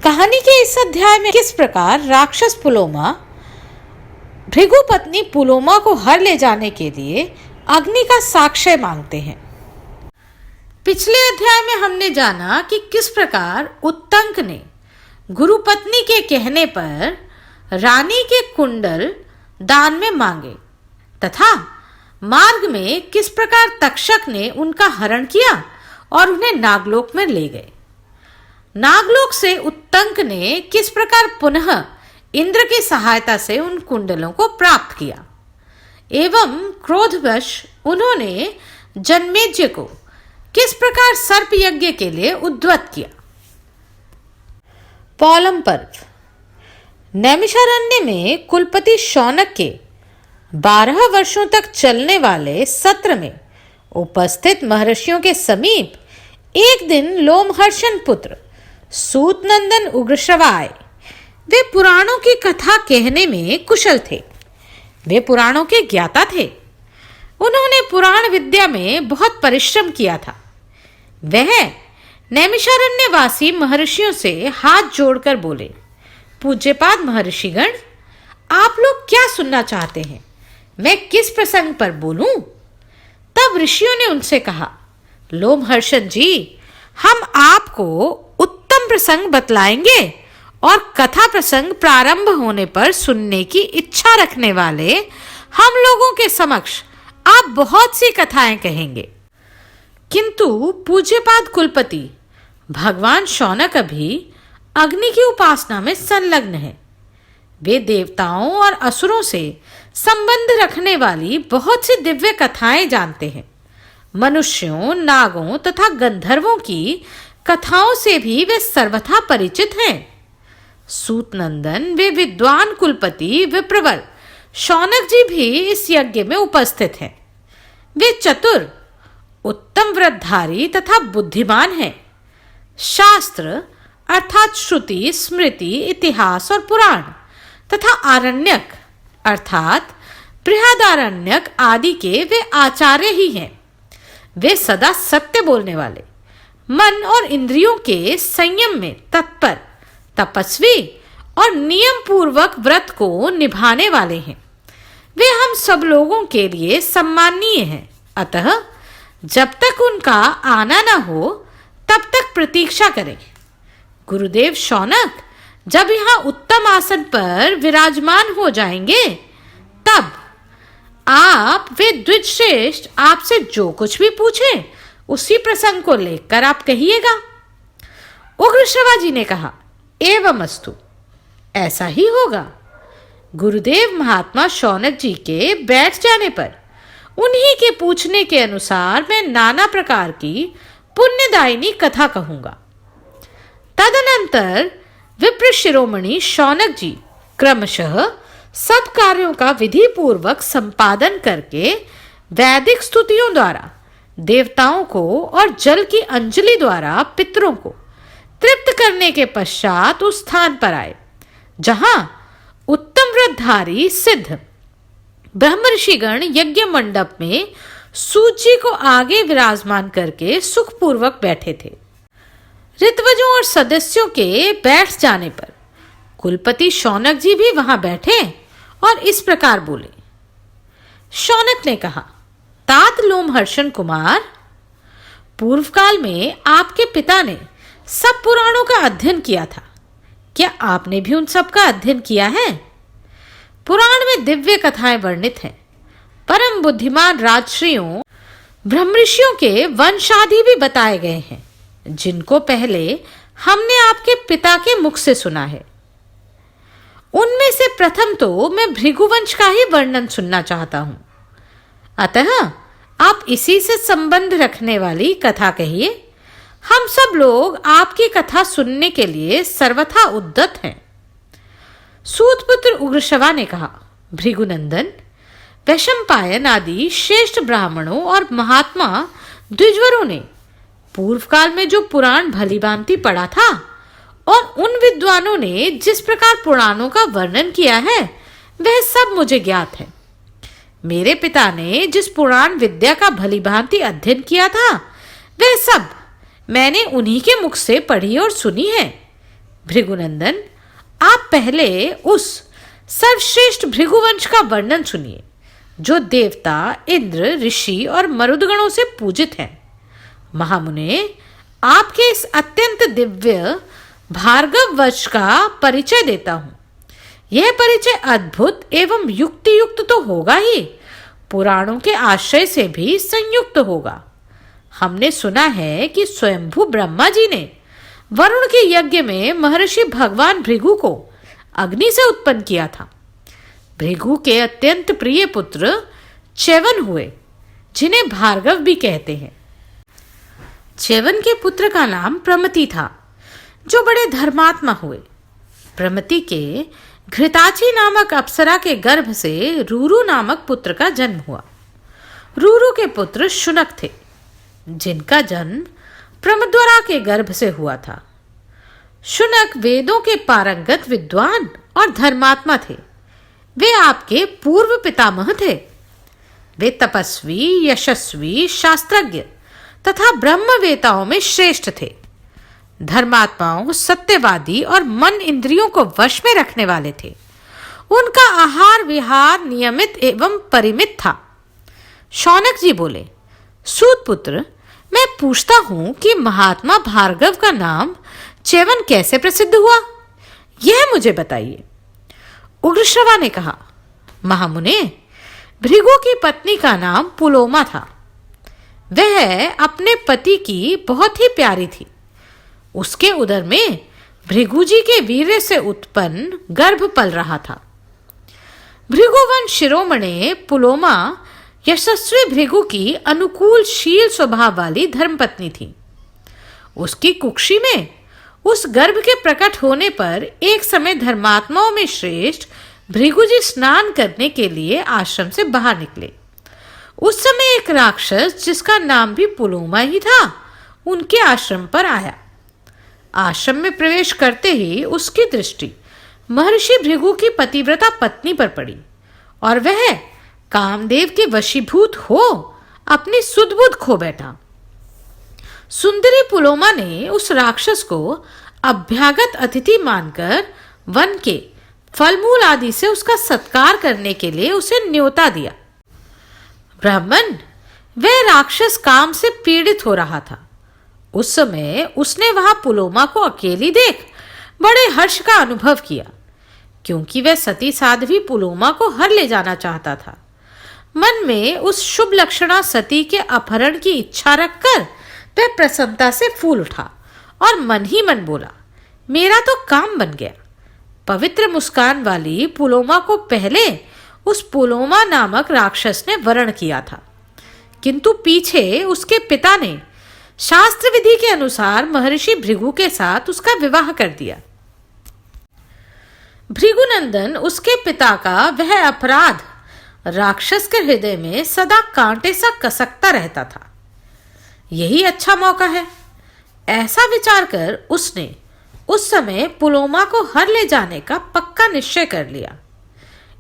कहानी के इस अध्याय में किस प्रकार राक्षस पुलोमा भृगु पत्नी पुलोमा को हर ले जाने के लिए अग्नि का साक्ष्य मांगते हैं। पिछले अध्याय में हमने जाना कि किस प्रकार उत्तंक ने गुरु पत्नी के कहने पर रानी के कुंडल दान में मांगे तथा मार्ग में किस प्रकार तक्षक ने उनका हरण किया और उन्हें नागलोक में ले गए। नागलोक से उत्तंक ने किस प्रकार पुनः इंद्र की सहायता से उन कुंडलों को प्राप्त किया एवं क्रोधवश उन्होंने जन्मेजय को किस प्रकार सर्प यज्ञ के लिए उद्वत किया। पौलम पर्व। नैमिषारण्य में कुलपति शौनक के 12 वर्षों तक चलने वाले सत्र में उपस्थित महर्षियों के समीप एक दिन लोमहर्षण पुत्र सूतनंदन उग्रश्रवा आए। वे पुराणों की कथा कहने में कुशल थे। वे पुराणों के ज्ञाता थे। उन्होंने पुराण विद्या में बहुत परिश्रम किया था। वह नैमिषारण्यवासी महर्षियों से हाथ जोड़कर बोले, पूज्यपाद महर्षिगण, आप लोग क्या सुनना चाहते हैं? मैं किस प्रसंग पर बोलूं? तब ऋषियों ने उनसे कहा, लोमहर्षण जी, हम आपको उत्तम प्रसंग बतलाएंगे और कथा प्रसंग प्रारंभ होने पर सुनने की इच्छा रखने वाले हम लोगों के समक्ष आप बहुत सी कथाएं कहेंगे। किंतु पूज्यपाद कुलपति भगवान शौनक अभी अग्नि की उपासना में संलग्न है। वे देवताओं और असुरों से संबंध रखने वाली बहुत सी दिव्य कथाएं जानते हैं। मनुष्यों, नागों तथा गंधर्वों की कथाओं से भी वे सर्वथा परिचित हैं। सूतनंदन, वे विद्वान कुलपति विप्रवर शौनक जी भी इस यज्ञ में उपस्थित हैं। वे चतुर, उत्तम व्रतधारी तथा बुद्धिमान हैं। शास्त्र अर्थात श्रुति, स्मृति, इतिहास और पुराण तथा आरण्यक अर्थात बृहदारण्यक आदि के वे आचार्य ही हैं। वे सदा सत्य बोलने वाले, मन और इंद्रियों के संयम में तत्पर, तपस्वी और नियम पूर्वक व्रत को निभाने वाले हैं। वे हम सब लोगों के लिए सम्माननीय हैं। अतः जब तक उनका आना न हो तब तक प्रतीक्षा करें। गुरुदेव शौनक जब यहाँ उत्तम आसन पर विराजमान हो जाएंगे तब आप, वे द्विजश्रेष्ठ, आपसे जो कुछ भी पूछें उसी प्रसंग को लेकर आप कहिएगा। उग्रश्रवा जी ने कहा, एवमस्तु, ऐसा ही होगा। गुरुदेव महात्मा शौनक जी के बैठ जाने पर उन्हीं के पूछने के अनुसार मैं नाना प्रकार की पुण्यदायिनी कथा कहूंगा। तदनंतर विप्र शिरोमणि शौनक जी क्रमशः सब कार्यों का विधि पूर्वक संपादन करके वैदिक स्तुतियों द्वारा देवताओं को और जल की अंजलि द्वारा पितरों को तृप्त करने के पश्चात उस स्थान पर आए जहां उत्तम व्रतधारी सिद्ध ब्रह्मर्षिगण यज्ञ मंडप में सूत जी को आगे विराजमान करके सुखपूर्वक बैठे थे। ऋत्वजों और सदस्यों के बैठ जाने पर कुलपति शौनक जी भी वहां बैठे और इस प्रकार बोले। शौनक ने कहा, तात लोमहर्षण कुमार, पूर्व काल में आपके पिता ने सब पुराणों का अध्ययन किया था। क्या आपने भी उन सब का अध्ययन किया है? पुराण में दिव्य कथाएं वर्णित हैं। परम बुद्धिमान राजश्रियों ब्रह्मऋषियों के वंशादि भी बताए गए हैं, जिनको पहले हमने आपके पिता के मुख से सुना है। उनमें से प्रथम तो मैं भृगुवंश का ही वर्णन सुनना चाहता हूं। अतः आप इसी से संबंध रखने वाली कथा कहिए। हम सब लोग आपकी कथा सुनने के लिए सर्वथा उद्यत हैं। सूतपुत्र उग्रश्रवा ने कहा, भृगुनंदन, वैशंपायन आदि श्रेष्ठ ब्राह्मणों और महात्मा द्विजवरों ने पूर्व काल में जो पुराण भलीभांति पढ़ा था और उन विद्वानों ने जिस प्रकार पुराणों का वर्णन किया है वह सब मुझे ज्ञात है। मेरे पिता ने जिस पुराण विद्या का भलीभांति अध्ययन किया था वह सब मैंने उन्हीं के मुख से पढ़ी और सुनी है। भृगुनंदन, आप पहले उस सर्वश्रेष्ठ भृगुवंश का वर्णन सुनिए जो देवता, इंद्र, ऋषि और मरुदगणों से पूजित हैं। महामुने, आपके इस अत्यंत दिव्य भार्गव वंश का परिचय देता हूं। यह परिचय अद्भुत एवं युक्ति युक्त तो होगा ही, पुराणों के आश्रय से भी संयुक्त होगा। हमने सुना है कि स्वयंभू ब्रह्मा जी ने वरुण के यज्ञ में महर्षि भगवान भृगु को अग्नि से उत्पन्न किया था। भृगु के अत्यंत प्रिय पुत्र च्यवन हुए, जिन्हें भार्गव भी कहते हैं। च्यवन के पुत्र का नाम प्रमति था, जो बड़े धर्मात्मा हुए। प्रमति के घृताची नामक अप्सरा के गर्भ से रूरू नामक पुत्र का जन्म हुआ। रूरू के पुत्र शुनक थे, जिनका जन्म प्रमद्वरा के गर्भ से हुआ था। शुनक वेदों के पारंगत विद्वान और धर्मात्मा थे। वे आपके पूर्व पितामह थे। वे तपस्वी, यशस्वी, शास्त्रज्ञ तथा ब्रह्मवेताओं में श्रेष्ठ थे। धर्मात्माओं, सत्यवादी और मन इंद्रियों को वश में रखने वाले थे। उनका आहार विहार नियमित एवं परिमित था। शौनक जी बोले, सूत पुत्र, मैं पूछता हूं कि महात्मा भार्गव का नाम च्यवन कैसे प्रसिद्ध हुआ, यह मुझे बताइए। उग्रश्रवा ने कहा, महामुने, भृगु की पत्नी का नाम पुलोमा था। वह अपने पति की बहुत ही प्यारी थी। उसके उदर में भृगु जी के वीर्य से उत्पन्न गर्भ पल रहा था। भृगुवंश शिरोमणि पुलोमा यशस्वी भृगु की अनुकूलशील स्वभाव वाली धर्मपत्नी थी। उसकी कुक्षी में उस गर्भ के प्रकट होने पर एक समय धर्मात्माओं में श्रेष्ठ भृगु जी स्नान करने के लिए आश्रम से बाहर निकले। उस समय एक राक्षस, जिसका नाम भी पुलोमा ही था, उनके आश्रम पर आया। आश्रम में प्रवेश करते ही उसकी दृष्टि महर्षि भृगु की पतिव्रता पत्नी पर पड़ी और वह कामदेव के वशीभूत हो अपनी सुध-बुध खो बैठा। सुंदरी पुलोमा ने उस राक्षस को अभ्यागत अतिथि मानकर वन के फलमूल आदि से उसका सत्कार करने के लिए उसे न्योता दिया। ब्राह्मण, वह राक्षस काम से पीड़ित हो रहा था। उस समय उसने वहां पुलोमा को अकेली देख बड़े हर्ष का अनुभव किया, क्योंकि वह सती साध्वी पुलोमा को हर ले जाना चाहता था। मन में उस शुभ लक्षणा सती के अपहरण की इच्छा रखकर वह प्रसन्नता से फूल उठा और मन ही मन बोला, मेरा तो काम बन गया। पवित्र मुस्कान वाली पुलोमा को पहले उस पुलोमा नामक राक्षस ने वरण किया था, किंतु पीछे उसके पिता ने शास्त्र विधि के अनुसार महर्षि भृगु के साथ उसका विवाह कर दिया। भृगुनंदन, उसके पिता का वह अपराध राक्षस के हृदय में सदा कांटे सा कसकता रहता था। यही अच्छा मौका है, ऐसा विचार कर उसने उस समय पुलोमा को हर ले जाने का पक्का निश्चय कर लिया।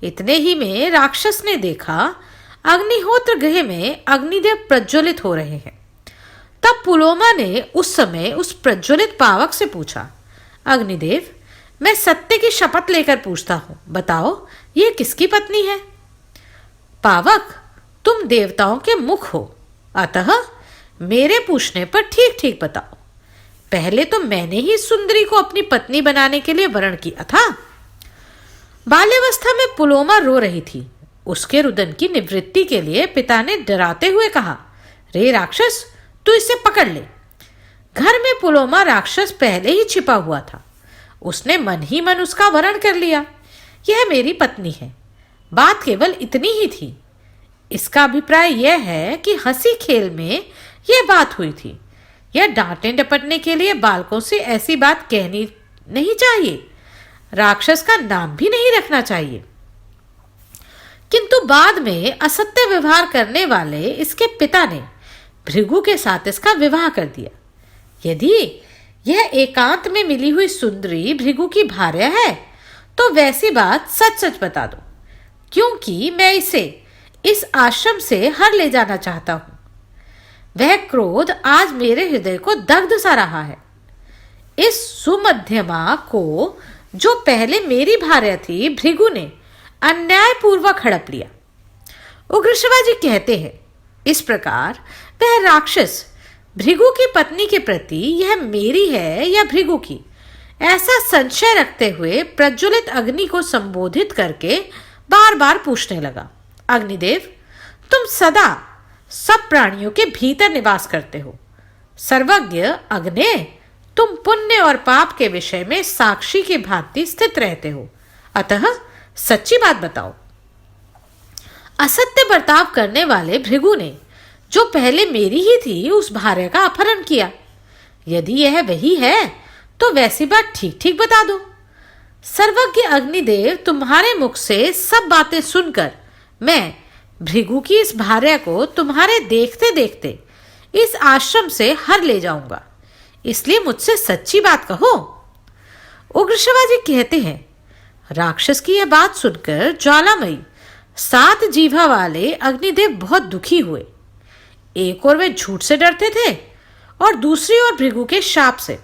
इतने ही में राक्षस ने देखा अग्निहोत्र गृह में अग्निदेव प्रज्वलित हो रहे हैं। तब पुलोमा ने उस समय उस प्रज्वलित पावक से पूछा, अग्निदेव, मैं सत्य की शपथ लेकर पूछता हूं, बताओ ये किसकी पत्नी है? पावक, तुम देवताओं के मुख हो, अतः मेरे पूछने पर ठीक ठीक बताओ। पहले तो मैंने ही सुंदरी को अपनी पत्नी बनाने के लिए वरण किया था। बाल्यावस्था में पुलोमा रो रही थी। उसके रुदन की निवृत्ति के लिए पिता ने डराते हुए कहा, रे राक्षस, तू इसे पकड़ ले। घर में पुलोमा राक्षस पहले ही छिपा हुआ था। उसने मन ही मन उसका वरण कर लिया। यह मेरी पत्नी है। बात केवल इतनी ही थी। इसका अभिप्राय यह है कि हंसी खेल में यह बात हुई थी। यह डांटने डपटने के लिए बालकों से ऐसी बात कहनी नहीं चाहिए। राक्षस का नाम भी नहीं रखना चाहिए। किंतु बाद में असत्य व्यवहार करने वाले इसके पिता ने भृगु के साथ इसका विवाह कर दिया। यदि यह एकांत में मिली हुई सुंदरी भृगु की भार्या है तो वैसी बात सच सच बता दो, क्योंकि मैं इसे इस आश्रम से हर ले जाना चाहता हूं। वह क्रोध आज मेरे हृदय को दग्ध सा रहा है। इस सुमध्यमा को, जो पहले मेरी भार्या थी, भृगु ने अन्यायपूर्वक हड़प लिया। उग्रश्रवा जी कहते हैं, इस प्रकार वह राक्षस भृगु की पत्नी के प्रति यह मेरी है या भृगु की, ऐसा संशय रखते हुए प्रज्वलित अग्नि को संबोधित करके बार बार पूछने लगा, अग्निदेव, तुम सदा सब प्राणियों के भीतर निवास करते हो। सर्वज्ञ अग्ने, तुम पुण्य और पाप के विषय में साक्षी की भांति स्थित रहते हो, अतः सच्ची बात बताओ। असत्य बर्ताव करने वाले भृगु ने, जो पहले मेरी ही थी, उस भार्या का अपहरण किया। यदि यह वही है तो वैसी बात ठीक ठीक बता दो। सर्वज्ञ अग्निदेव, तुम्हारे मुख से सब बातें सुनकर मैं भृगु की इस भार्या को तुम्हारे देखते देखते इस आश्रम से हर ले जाऊंगा, इसलिए मुझसे सच्ची बात कहो। उग्रश्रवा जी कहते हैं, राक्षस की यह बात सुनकर ज्वालामयी 7 जीभा वाले अग्निदेव बहुत दुखी हुए। एक और वे झूठ से डरते थे और दूसरी ओर भृगु के शाप से,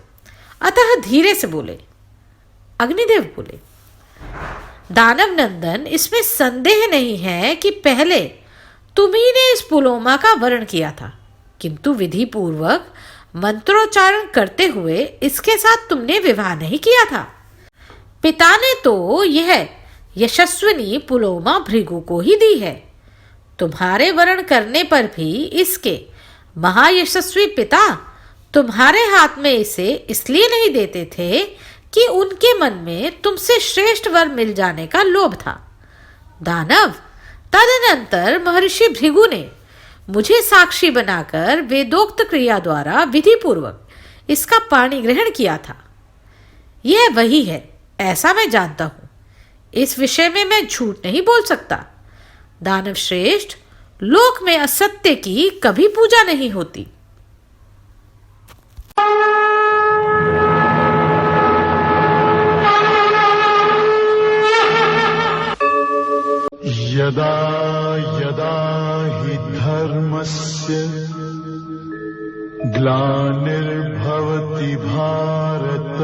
अतः धीरे से बोले। अग्निदेव बोले, दानव नंदन, इसमें संदेह नहीं है कि पहले तुम्ही ने इस पुलोमा का वर्ण किया था, किंतु विधि पूर्वक मंत्रोच्चारण करते हुए इसके साथ तुमने विवाह नहीं किया था। पिता ने तो यह यशस्विनी पुलोमा भृगु को ही दी है। तुम्हारे वर्ण करने पर भी इसके महायशस्वी पिता तुम्हारे हाथ में इसे इसलिए नहीं देते थे कि उनके मन में तुमसे श्रेष्ठ वर मिल जाने का लोभ था। दानव, तदनंतर महर्षि भृगु ने मुझे साक्षी बनाकर वेदोक्त क्रिया द्वारा विधि पूर्वक इसका पाणी ग्रहण किया था। यह वही है, ऐसा मैं जानता हूं। इस विषय में मैं झूठ नहीं बोल सकता। दानव श्रेष्ठ, लोक में असत्य की कभी पूजा नहीं होती। यदा यदा हि धर्मस्य ग्लानिर्भवति भारत,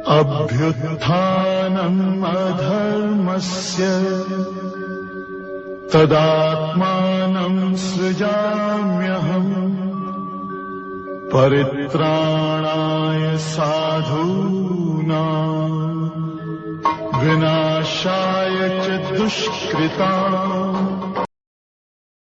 अभ्युत्थानम् अधर्मस्य तदात्मानं सृजाम्यहम्, परित्राणाय साधूनां विनाशाय च दुष्कृताम्।